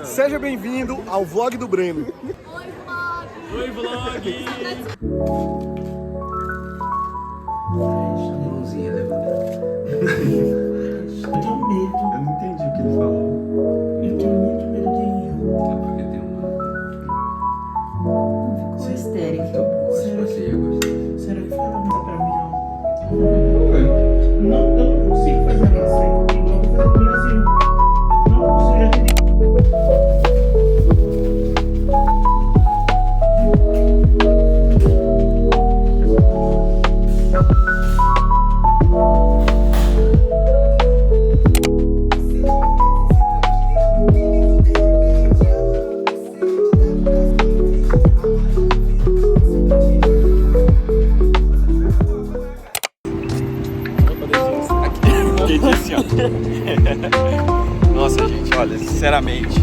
Seja bem-vindo ao vlog do Breno. Oi, vlog! Mãozinha levantando. Eu tenho medo. Eu não entendi o que ele falou. Eu tenho muito medo de ir. É porque tem uma... Sou histérica. Acho que você ia gostar. Será que fala mais pra mim, não? Não, eu não consigo fazer a massa igual eu vou fazer no Brasil. Não, você já tem... Nossa, gente, olha, sinceramente.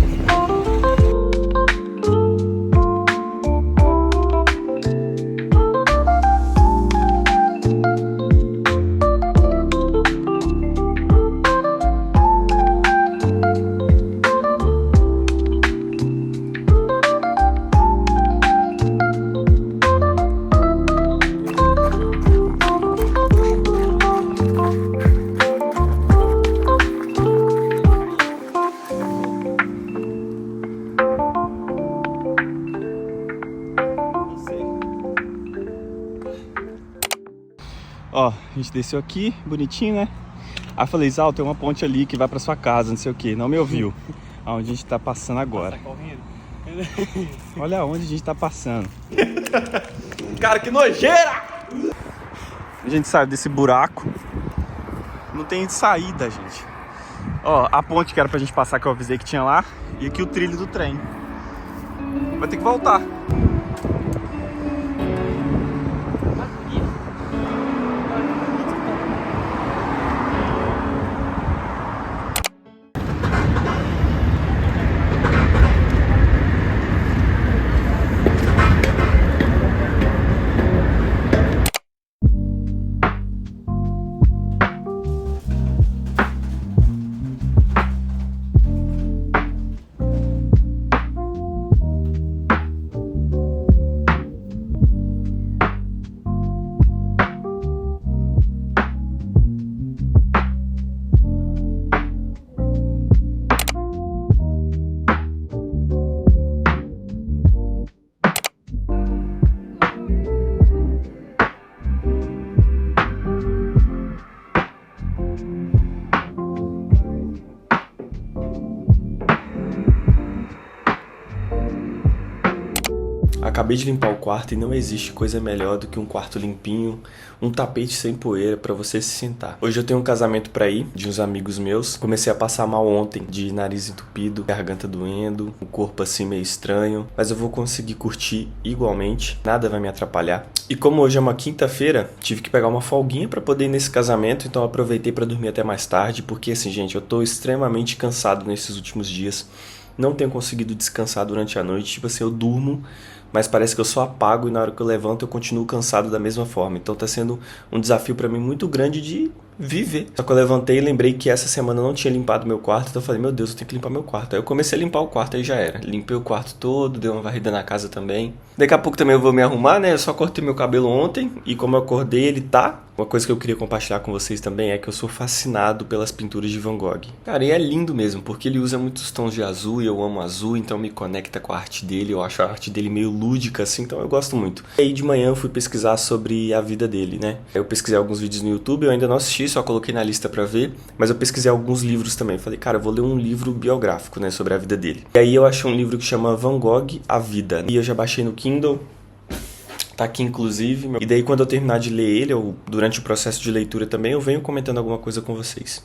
Ó, a gente desceu aqui, bonitinho, né? Aí eu falei, Zal, tem uma ponte ali que vai pra sua casa, não sei o que. Não me ouviu. Aonde a gente tá passando agora. Tá correndo? Olha onde a gente tá passando. Cara, que nojeira! A gente saiu desse buraco. Não tem saída, gente. Ó, a ponte que era pra gente passar, que eu avisei que tinha lá. E aqui o trilho do trem. Vai ter que voltar. Acabei de limpar o quarto e não existe coisa melhor do que um quarto limpinho, um tapete sem poeira pra você se sentar. Hoje eu tenho um casamento pra ir, de uns amigos meus. Comecei a passar mal ontem, de nariz entupido, garganta doendo, o corpo assim meio estranho. Mas eu vou conseguir curtir igualmente, nada vai me atrapalhar. E como hoje é uma quinta-feira, tive que pegar uma folguinha pra poder ir nesse casamento, então eu aproveitei pra dormir até mais tarde, porque assim, gente, eu tô extremamente cansado nesses últimos dias. Não tenho conseguido descansar durante a noite, tipo assim, eu durmo, mas parece que eu só apago e na hora que eu levanto eu continuo cansado da mesma forma. Então tá sendo um desafio pra mim muito grande de viver. Só que eu levantei e lembrei que essa semana eu não tinha limpado meu quarto, então eu falei, meu Deus, eu tenho que limpar meu quarto. Aí eu comecei a limpar o quarto, aí já era. Limpei o quarto todo, dei uma varrida na casa também. Daqui a pouco também eu vou me arrumar, né? Eu só cortei meu cabelo ontem e como eu acordei, ele tá. Uma coisa que eu queria compartilhar com vocês também é que eu sou fascinado pelas pinturas de Van Gogh. Cara, e é lindo mesmo, porque ele usa muitos tons de azul e eu amo azul, então me conecta com a arte dele. Eu acho a arte dele meio lúdica, assim, então eu gosto muito. E aí de manhã eu fui pesquisar sobre a vida dele, né? Eu pesquisei alguns vídeos no YouTube, eu ainda não assisti, só coloquei na lista pra ver, mas eu pesquisei alguns livros também. Falei, cara, eu vou ler um livro biográfico, né, sobre a vida dele. E aí eu achei um livro que chama Van Gogh, A Vida. E eu já baixei no Kindle. Tá aqui inclusive, e daí quando eu terminar de ler ele, ou durante o processo de leitura também, eu venho comentando alguma coisa com vocês.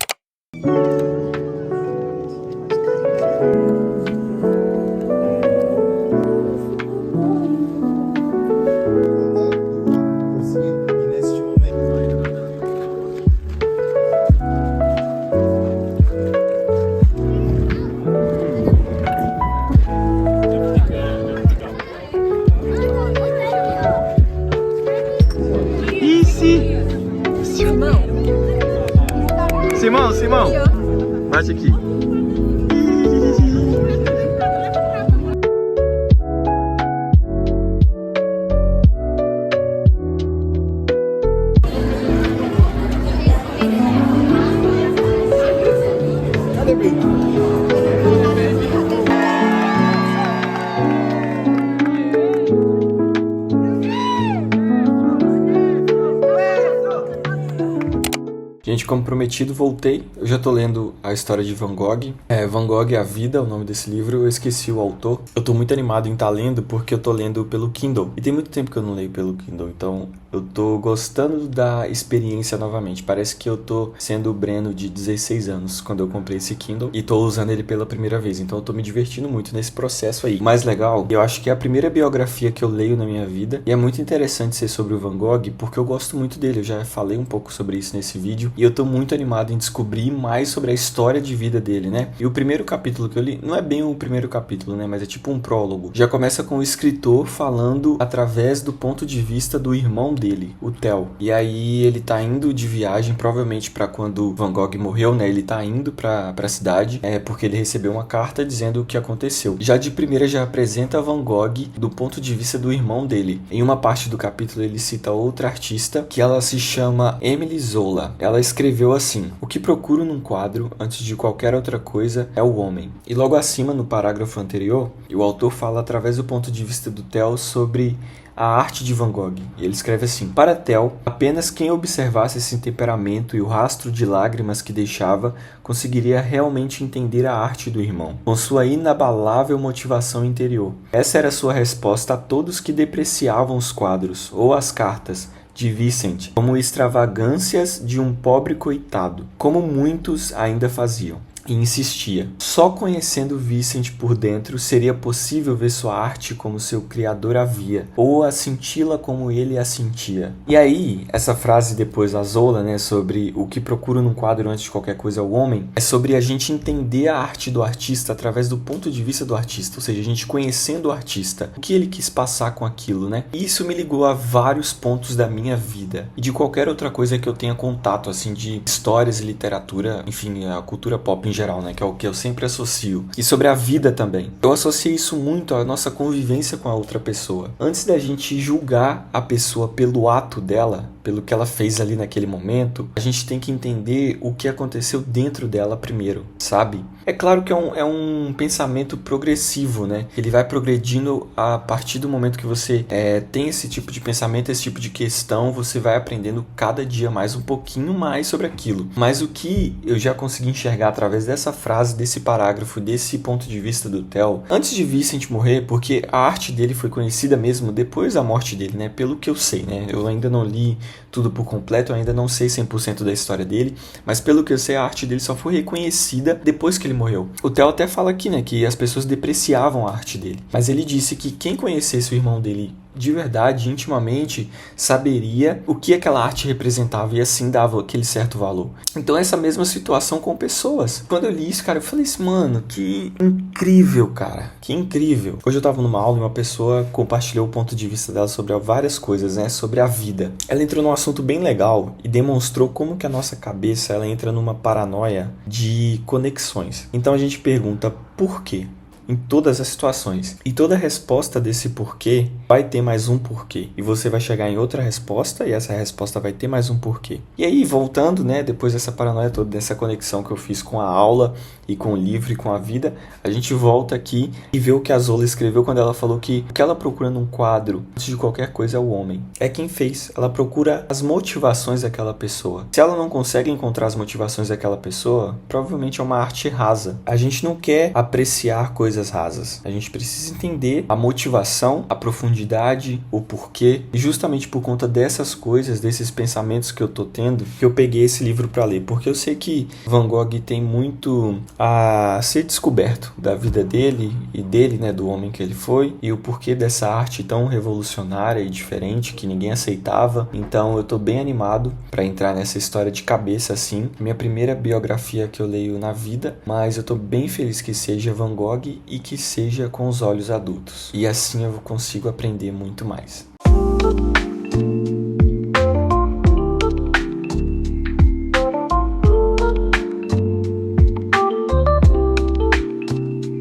Gente, como prometido, voltei. Eu já tô lendo a história de Van Gogh. Van Gogh é a Vida, o nome desse livro. Eu esqueci o autor. Eu tô muito animado em estar lendo porque eu tô lendo pelo Kindle. E tem muito tempo que eu não leio pelo Kindle, então eu tô gostando da experiência novamente. Parece que eu tô sendo o Breno de 16 anos quando eu comprei esse Kindle e tô usando ele pela primeira vez. Então eu tô me divertindo muito nesse processo aí. O mais legal, eu acho que é a primeira biografia que eu leio na minha vida. E é muito interessante ser sobre o Van Gogh porque eu gosto muito dele. Eu já falei um pouco sobre isso nesse vídeo. E eu tô muito animado em descobrir mais sobre a história de vida dele, né? E o primeiro capítulo que eu li, não é bem o primeiro capítulo, né? Mas é tipo um prólogo. Já começa com o escritor falando através do ponto de vista do irmão dele, o Theo. E aí ele tá indo de viagem, provavelmente pra quando Van Gogh morreu, né? Ele tá indo pra cidade, porque ele recebeu uma carta dizendo o que aconteceu. Já de primeira já apresenta Van Gogh do ponto de vista do irmão dele. Em uma parte do capítulo ele cita outra artista, que ela se chama Émile Zola. Ela escreveu assim: o que procuro num quadro, antes de qualquer outra coisa, é o homem. E logo acima, no parágrafo anterior, o autor fala através do ponto de vista do Theo sobre a arte de Van Gogh. E ele escreve assim: para Theo, apenas quem observasse esse temperamento e o rastro de lágrimas que deixava conseguiria realmente entender a arte do irmão, com sua inabalável motivação interior. Essa era sua resposta a todos que depreciavam os quadros ou as cartas de Vincent como extravagâncias de um pobre coitado, como muitos ainda faziam. E insistia: só conhecendo Vincent por dentro seria possível ver sua arte como seu criador a via, ou a senti-la como ele a sentia. E aí, essa frase depois, a Zola, né, sobre o que procuro num quadro antes de qualquer coisa é o homem, é sobre a gente entender a arte do artista através do ponto de vista do artista, ou seja, a gente conhecendo o artista, o que ele quis passar com aquilo, né? E isso me ligou a vários pontos da minha vida e de qualquer outra coisa que eu tenha contato, assim, de histórias e literatura, enfim, a cultura pop em geral, né, que é o que eu sempre associo. E sobre a vida também. Eu associei isso muito à nossa convivência com a outra pessoa. Antes da gente julgar a pessoa pelo ato dela, pelo que ela fez ali naquele momento, a gente tem que entender o que aconteceu dentro dela primeiro, sabe? É claro que é um pensamento progressivo, né? Ele vai progredindo a partir do momento que você tem esse tipo de pensamento, esse tipo de questão, você vai aprendendo cada dia mais um pouquinho mais sobre aquilo. Mas o que eu já consegui enxergar através dessa frase, desse parágrafo, desse ponto de vista do Theo, antes de Vincent morrer, porque a arte dele foi conhecida mesmo depois da morte dele, né? Pelo que eu sei, né? Eu ainda não li tudo por completo, eu ainda não sei 100% da história dele, mas pelo que eu sei, a arte dele só foi reconhecida depois que ele morreu. O Theo até fala aqui, né, que as pessoas depreciavam a arte dele, mas ele disse que quem conhecesse o irmão dele de verdade, intimamente, saberia o que aquela arte representava e assim dava aquele certo valor. Então essa mesma situação com pessoas. Quando eu li isso, cara, eu falei assim, mano, que incrível, cara, que incrível. Hoje eu tava numa aula e uma pessoa compartilhou o ponto de vista dela sobre várias coisas, né, sobre a vida. Ela entrou num assunto bem legal e demonstrou como que a nossa cabeça, ela entra numa paranoia de conexões. Então a gente pergunta por quê? Em todas as situações. E toda resposta desse porquê vai ter mais um porquê. E você vai chegar em outra resposta e essa resposta vai ter mais um porquê. E aí, voltando, né, depois dessa paranoia toda, dessa conexão que eu fiz com a aula e com o livro e com a vida, a gente volta aqui e vê o que a Zola escreveu quando ela falou que o que ela procura num quadro, antes de qualquer coisa, é o homem. É quem fez. Ela procura as motivações daquela pessoa. Se ela não consegue encontrar as motivações daquela pessoa, provavelmente é uma arte rasa. A gente não quer apreciar coisas rasas. A gente precisa entender a motivação, a profundidade, o porquê. E justamente por conta dessas coisas, desses pensamentos que eu tô tendo, que eu peguei esse livro para ler. Porque eu sei que Van Gogh tem muito a ser descoberto da vida dele e dele, né, do homem que ele foi, e o porquê dessa arte tão revolucionária e diferente que ninguém aceitava. Então eu tô bem animado para entrar nessa história de cabeça assim. Minha primeira biografia que eu leio na vida, mas eu tô bem feliz que seja Van Gogh e que seja com os olhos adultos. E assim eu consigo aprender muito mais.